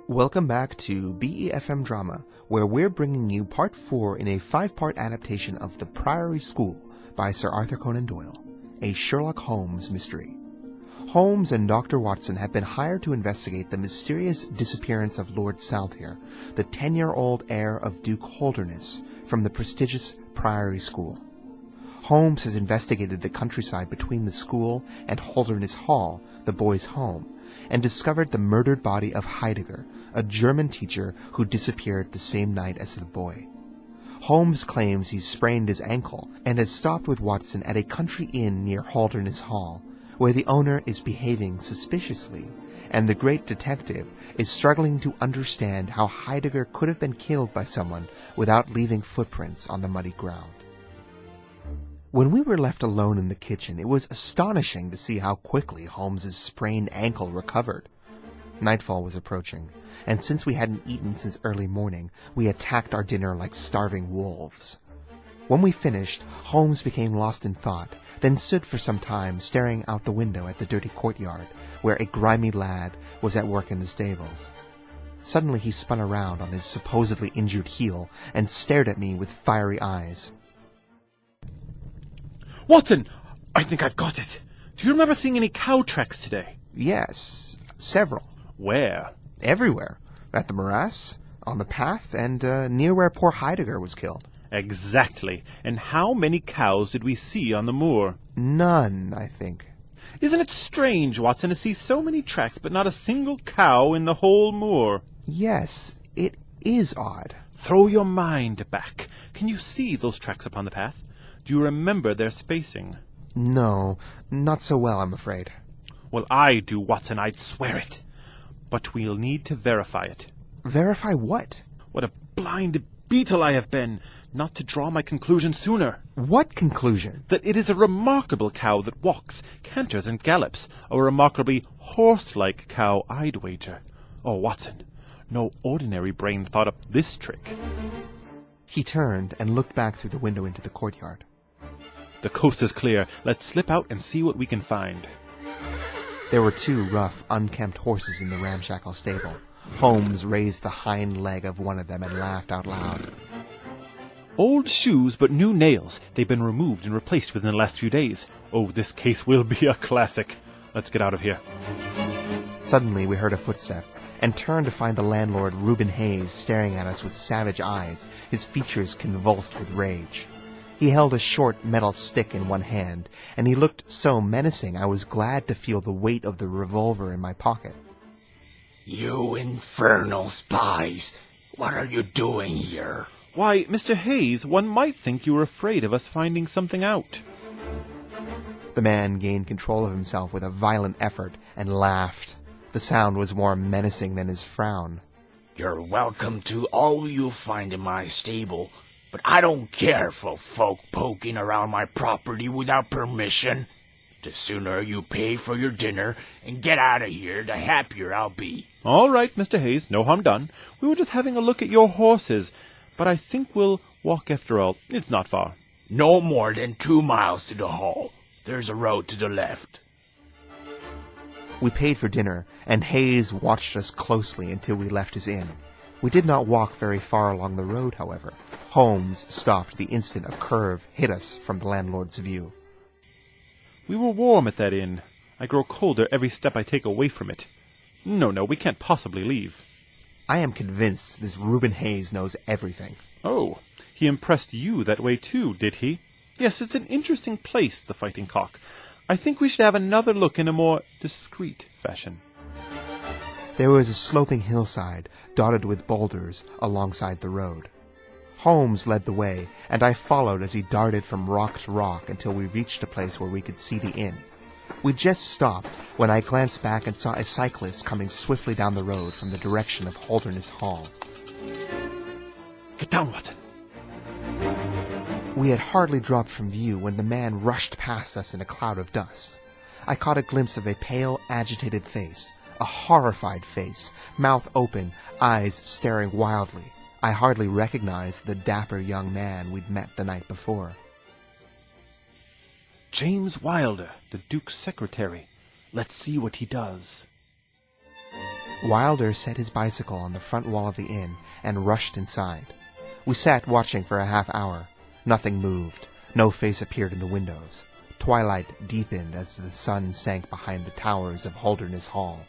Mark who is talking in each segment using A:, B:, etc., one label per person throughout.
A: Welcome back to BeFM Drama, where we're bringing you part 4 in a 5-part adaptation of The Priory School by Sir Arthur Conan Doyle, a Sherlock Holmes mystery. Holmes and Dr. Watson have been hired to investigate the mysterious disappearance of Lord Saltire, the 10-year-old heir of Duke Holdernesse, from the prestigious Priory School. Holmes has investigated the countryside between the school and Holdernesse Hall, the boy's home, and discovered the murdered body of Heidegger, a German teacher who disappeared the same night as the boy. Holmes claims he's sprained his ankle and has stopped with Watson at a country inn near Holdernesse Hall, where the owner is behaving suspiciously, and the great detective is struggling to understand how Heidegger could have been killed by someone without leaving footprints on the muddy ground. When we were left alone in the kitchen, it was astonishing to see how quickly Holmes's sprained ankle recovered. Nightfall was approaching, and since we hadn't eaten since early morning, we attacked our dinner like starving wolves. When we finished, Holmes became lost in thought, then stood for some time staring out the window at the dirty courtyard, where a grimy lad was at work in the stables. Suddenly he spun around on his supposedly injured heel and stared at me with fiery eyes.
B: Watson! I think I've got it. Do you remember seeing any cow tracks today?
A: Yes, several.
B: Where?
A: Everywhere. At the morass, on the path, and near where poor Heidegger was killed.
B: Exactly. And how many cows did we see on the moor?
A: None, I think.
B: Isn't it strange, Watson, to see so many tracks but not a single cow in the whole moor?
A: Yes, it is odd.
B: Throw your mind back. Can you see those tracks upon the path? Do you remember their spacing?
A: No, not so well, I'm afraid.
B: Well, I do, Watson, I'd swear it. But we'll need to verify it.
A: Verify what?
B: What a blind beetle I have been, not to draw my conclusion sooner.
A: What conclusion?
B: That it is a remarkable cow that walks, canters, and gallops. A remarkably horse-like cow, I'd wager. Oh, Watson, no ordinary brain thought up this trick.
A: He turned and looked back through the window into the courtyard.
B: The coast is clear. Let's slip out and see what we can find.
A: There were 2 rough, unkempt horses in the ramshackle stable. Holmes raised the hind leg of one of them and laughed out loud.
B: Old shoes, but new nails. They've been removed and replaced within the last few days. Oh, this case will be a classic. Let's get out of here.
A: Suddenly we heard a footstep, and turned to find the landlord, Reuben Hayes, staring at us with savage eyes, his features convulsed with rage. He held a short metal stick in one hand, and he looked so menacing I was glad to feel the weight of the revolver in my pocket.
C: You infernal spies! What are you doing here?
B: Why, Mr. Hayes, one might think you were afraid of us finding something out.
A: The man gained control of himself with a violent effort and laughed. The sound was more menacing than his frown.
C: You're welcome to all you'll find in my stable, but I don't care for folk poking around my property without permission. The sooner you pay for your dinner and get out of here, the happier I'll be.
B: All right, Mr. Hayes, no harm done. We were just having a look at your horses, but I think we'll walk after all. It's not far.
C: No more than 2 miles to the hall. There's a road to the left.
A: We paid for dinner, and Hayes watched us closely until we left his inn. We did not walk very far along the road, however. Holmes stopped the instant a curve hid us from the landlord's view.
B: We were warm at that inn. I grow colder every step I take away from it. No, we can't possibly leave.
A: I am convinced this Reuben Hayes knows everything.
B: Oh, he impressed you that way too, did he? Yes, it's an interesting place, the Fighting Cock. I think we should have another look in a more discreet fashion.
A: There was a sloping hillside, dotted with boulders, alongside the road. Holmes led the way, and I followed as he darted from rock to rock until we reached a place where we could see the inn. We just stopped when I glanced back and saw a cyclist coming swiftly down the road from the direction of Holdernesse Hall.
B: Get down, Watson.
A: We had hardly dropped from view when the man rushed past us in a cloud of dust. I caught a glimpse of a pale, agitated face, a horrified face, mouth open, eyes staring wildly. I hardly recognized the dapper young man we'd met the night before.
B: James Wilder, the Duke's secretary. Let's see what he does.
A: Wilder set his bicycle on the front wall of the inn and rushed inside. We sat watching for a half-hour. Nothing moved. No face appeared in the windows. Twilight deepened as the sun sank behind the towers of Holdernesse Hall.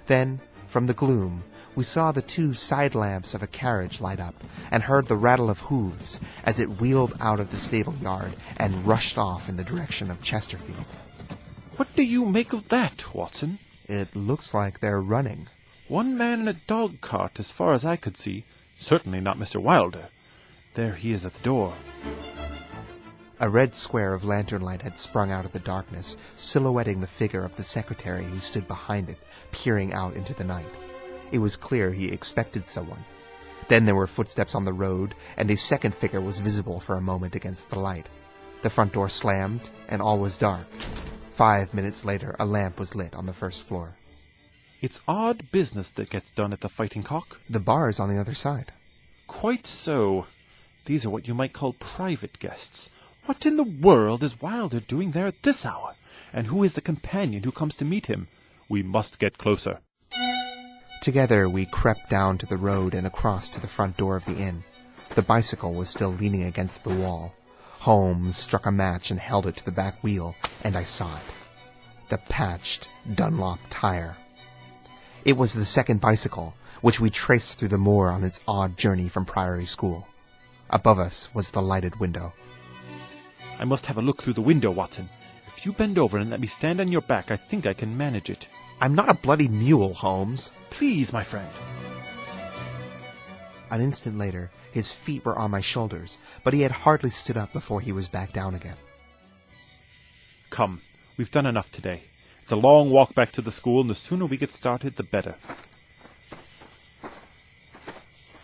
A: Then, from the gloom, we saw the two side lamps of a carriage light up, and heard the rattle of hooves as it wheeled out of the stable yard and rushed off in the direction of Chesterfield.
B: What do you make of that, Watson?
A: It looks like they're running.
B: One man in a dog-cart, as far as I could see. Certainly not Mr. Wilder. There he is at the door.
A: A red square of lantern light had sprung out of the darkness, silhouetting the figure of the secretary who stood behind it, peering out into the night. It was clear he expected someone. Then there were footsteps on the road, and a second figure was visible for a moment against the light. The front door slammed, and all was dark. 5 minutes later, a lamp was lit on the first floor.
B: It's odd business that gets done at the Fighting Cock.
A: The bar is on the other side.
B: Quite so. These are what you might call private guests. What in the world is Wilder doing there at this hour? And who is the companion who comes to meet him? We must get closer.
A: Together we crept down to the road and across to the front door of the inn. The bicycle was still leaning against the wall. Holmes struck a match and held it to the back wheel, and I saw it. The patched Dunlop tire. It was the second bicycle, which we traced through the moor on its odd journey from Priory School. Above us was the lighted window.
B: I must have a look through the window, Watson. If you bend over and let me stand on your back, I think I can manage it.
A: I'm not a bloody mule, Holmes.
B: Please, my friend.
A: An instant later, his feet were on my shoulders, but he had hardly stood up before he was back down again.
B: Come, we've done enough today. It's a long walk back to the school, and the sooner we get started, the better.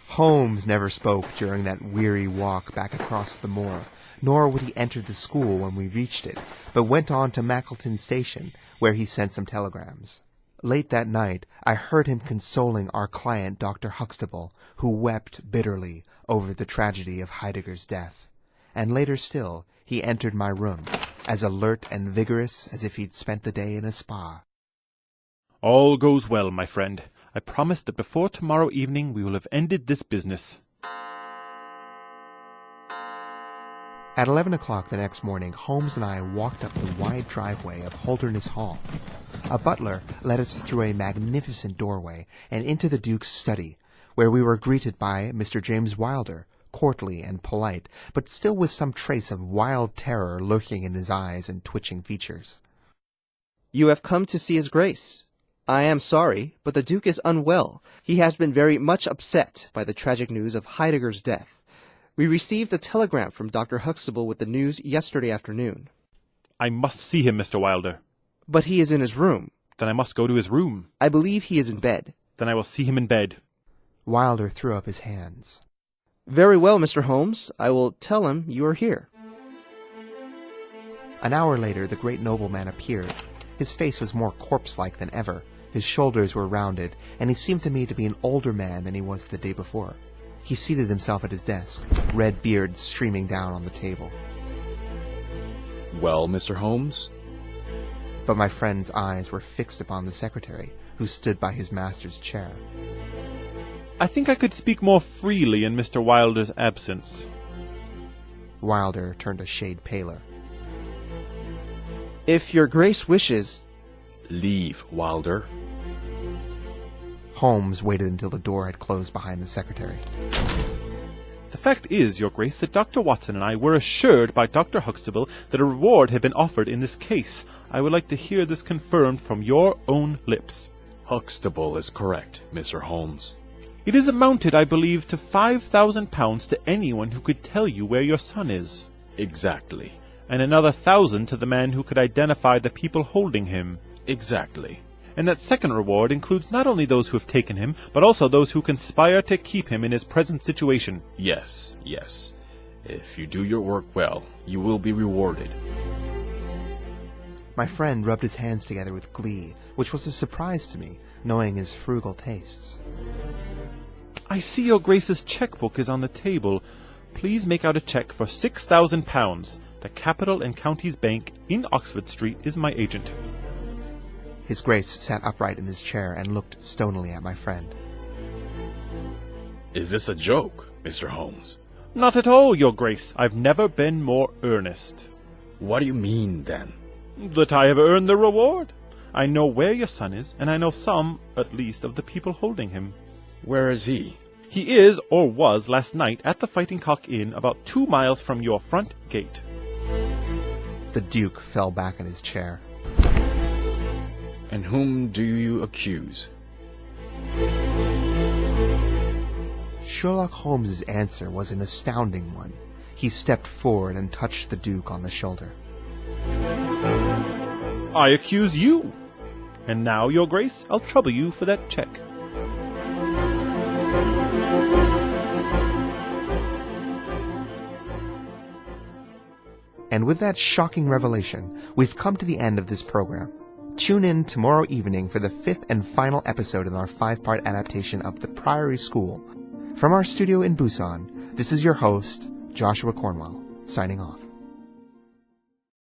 A: Holmes never spoke during that weary walk back across the moor, nor would he enter the school when we reached it, but went on to Mackleton Station, where he sent some telegrams. Late that night, I heard him consoling our client, Dr. Huxtable, who wept bitterly over the tragedy of Heidegger's death. And later still, he entered my room, as alert and vigorous as if he'd spent the day in a spa.
B: All goes well, my friend. I promise that before tomorrow evening we will have ended this business.
A: At 11 o'clock the next morning, Holmes and I walked up the wide driveway of Holdernesse Hall. A butler led us through a magnificent doorway and into the Duke's study, where we were greeted by Mr. James Wilder, courtly and polite, but still with some trace of wild terror lurking in his eyes and twitching features.
D: You have come to see his grace. I am sorry, but the Duke is unwell. He has been very much upset by the tragic news of Heidegger's death. We received a telegram from Dr. Huxtable with the news yesterday afternoon.
B: I must see him, Mr. Wilder.
D: But he is in his room.
B: Then I must go to his room.
D: I believe he is in bed.
B: Then I will see him in bed.
A: Wilder threw up his hands.
D: Very well, Mr. Holmes. I will tell him you are here.
A: An hour later, the great nobleman appeared. His face was more corpse-like than ever. His shoulders were rounded, and he seemed to me to be an older man than he was the day before. He seated himself at his desk, red beard streaming down on the table.
E: Well, Mr. Holmes?
A: But my friend's eyes were fixed upon the secretary, who stood by his master's chair.
B: I think I could speak more freely in Mr. Wilder's absence.
A: Wilder turned a shade paler.
D: If your grace wishes...
E: Leave, Wilder.
A: Holmes waited until the door had closed behind the secretary.
B: The fact is, Your Grace, that Dr. Watson and I were assured by Dr. Huxtable that a reward had been offered in this case. I would like to hear this confirmed from your own lips.
E: Huxtable is correct, Mr. Holmes.
B: It is amounted, I believe, to £5,000 to anyone who could tell you where your son is.
E: Exactly.
B: And another 1,000 to the man who could identify the people holding him.
E: Exactly.
B: And that second reward includes not only those who have taken him, but also those who conspire to keep him in his present situation.
E: Yes, yes. If you do your work well, you will be rewarded.
A: My friend rubbed his hands together with glee, which was a surprise to me, knowing his frugal tastes.
B: I see your Grace's checkbook is on the table. Please make out a check for £6,000. The Capital and Counties Bank in Oxford Street is my agent.
A: His Grace sat upright in his chair and looked stonily at my friend.
E: Is this a joke, Mr. Holmes?
B: Not at all, Your Grace. I've never been more earnest.
E: What do you mean, then?
B: That I have earned the reward. I know where your son is, and I know some, at least, of the people holding him.
E: Where is he?
B: He is, or was, last night at the Fighting Cock Inn, about 2 miles from your front gate.
A: The Duke fell back in his chair.
E: And whom do you accuse?
A: Sherlock Holmes's answer was an astounding one. He stepped forward and touched the Duke on the shoulder.
B: I accuse you. And now, Your Grace, I'll trouble you for that check.
A: And with that shocking revelation, we've come to the end of this program. Tune in tomorrow evening for the 5th and final episode in our 5-part adaptation of The Priory School. From our studio in Busan, this is your host, Joshua Cornwell, signing off.